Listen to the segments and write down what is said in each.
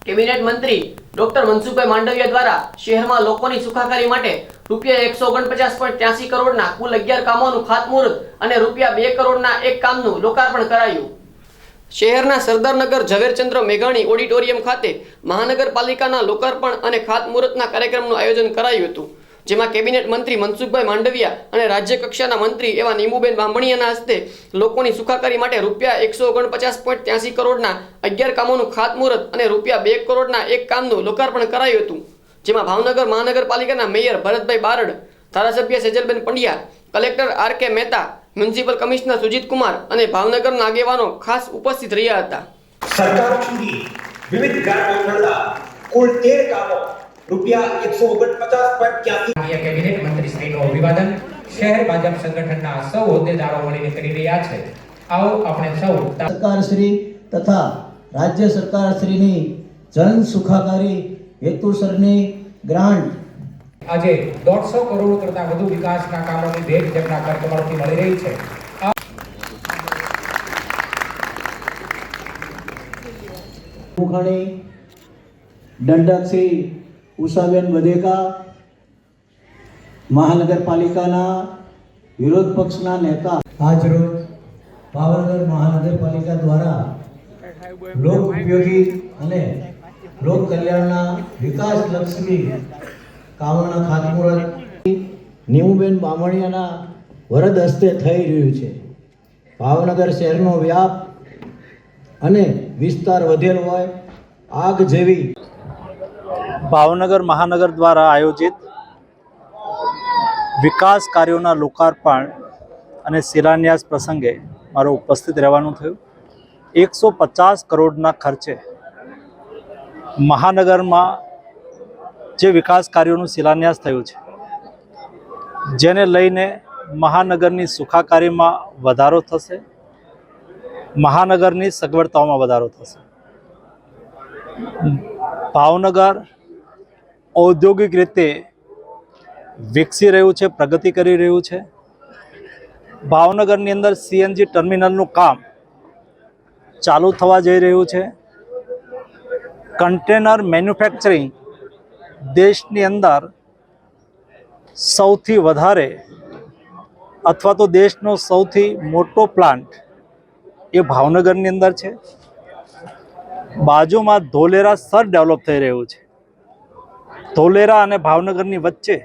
Cabinet મંત્રી doctor Mansukhbhai Mandaviya દ્વારા શહેરમાં લોકોની સુખાકારી માટે ₹149.83 કરોડના કુલ 11 કામોનું ખાતમુહૂર્ત અને ₹2 કરોડના એક કામનું લોકાર્પણ કરાયું। શહેરના સરદારનગર ઝવેરચંદ્ર મેઘાણી ઓડિટોરિયમ ખાતે મહાનગરપાલિકાના લોકાર્પણ અને ખાતમુહૂર્તના કાર્યક્રમનું આયોજન કરાયું હતું, જેમાં કેબિનેટ મંત્રી મનસુખભાઈ માંડવિયા અને રાજ્ય કક્ષાના મંત્રી એવા નીમુબેન બામણિયાના હસ્તે લોકોની સુખાકારી માટે ₹149.83 કરોડના 11 કામોનું ખાતમુહૂર્ત અને ₹2 કરોડના એક કામનું લોકાર્પણ કરાયું હતું, જેમાં ભાવનગર મહાનગરપાલિકાના મેયર ભરતભાઈ બારડ, ધારાસભ્ય Sejalben Pandya, collector R.K.. Mehta, municipal commissioner Sujit Kumar અને ભાવનગરના આગેવાનો ખાસ ઉપસ્થિત રહ્યા હતા। સરકાર સુધી વિવિધ ગ્રાન્ટ હેઠળના કુલ 13 કામો ₹149.83 કેબિનેટ મંત્રી શ્રીનું અભિવાદન શહેર ભાજપ સંગઠનના સૌ હોદ્દેદારો મળીને કરી રહ્યા છે। આવો આપણે સૌ સરકારશ્રી તથા રાજ્ય સરકારશ્રીની જન સુખાકારી હેતુસરની ગ્રાન્ટ આજે 150 કરોડ કરતા વધુ વિકાસના કામોની ભેટ જેમના કાર્યક્રમોથી મળી રહી છે। મુખાણી દંડકશ્રી ઉષાબેન બધેકા, મહાનગરપાલિકાના વિરોધ પક્ષના નેતા આજરોજ ભાવનગર મહાનગરપાલિકા દ્વારા લોક ઉપયોગી અને લોક કલ્યાણના વિકાસલક્ષી કામોના ખાતમુહૂર્ત નીમુબેન બામણિયાના વરદ હસ્તે થઈ રહ્યું છે। ભાવનગર શહેરનો વ્યાપ અને વિસ્તાર વધેલ હોય આગ જેવી ભાવનગર મહાનગર દ્વારા આયોજિત વિકાસ કાર્યોના લોકાર્પણ અને શિલાન્યાસ પ્રસંગે મારો ઉપસ્થિત રહેવાનું થયું। 150 કરોડના ખર્ચે મહાનગરમાં જે વિકાસ કાર્યોનું શિલાન્યાસ થયું છે, જેને લઈને મહાનગરની સુખાકારીમાં વધારો થશે, મહાનગરની સગવડતાઓમાં વધારો થશે। ભાવનગર ઔદ્યોગિક રીતે વિકસી રહ્યું છે, પ્રગતિ કરી રહ્યું છે। ભાવનગરની અંદર સીએનજી ટર્મિનલનું કામ ચાલુ થવા જઈ રહ્યું છે। કન્ટેનર મેન્યુફેક્ચરિંગ દેશની અંદર સૌથી વધારે અથવા તો દેશનો સૌથી મોટો પ્લાન્ટ એ ભાવનગરની અંદર છે। બાજુમાં ધોલેરા સર ડેવલપ થઈ રહ્યું છે। ધોલેરા અને ભાવનગરની વચ્ચે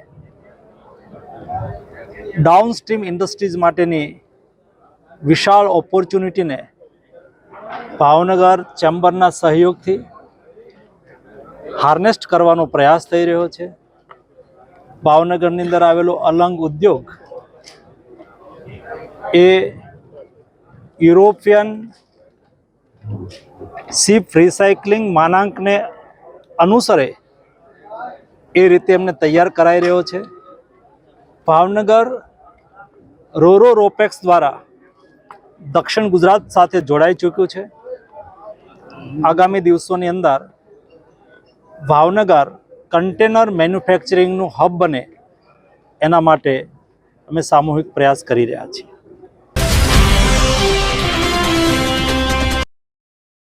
ડાઉનસ્ટ્રીમ ઇન્ડસ્ટ્રીઝ માટેની વિશાળ ઓપોર્ચ્યુનિટીને ભાવનગર ચેમ્બરના સહયોગથી હાર્નેસ્ટ કરવાનો પ્રયાસ થઈ રહ્યો છે। ભાવનગરની અંદર આવેલો અલંગ ઉદ્યોગ એ યુરોપિયન શિપ રિસાયકલિંગ માનાંકને અનુસરે એ રીતે એમને તૈયાર કરાઈ રહ્યો છે। ભાવનગર રોરો રોપેક્સ દ્વારા દક્ષિણ ગુજરાત સાથે જોડાઈ ચૂક્યું છે। આગામી દિવસોની અંદર ભાવનગર કન્ટેનર મેન્યુફેક્ચરિંગનું હબ બને એના માટે અમે સામૂહિક પ્રયાસ કરી રહ્યા છીએ।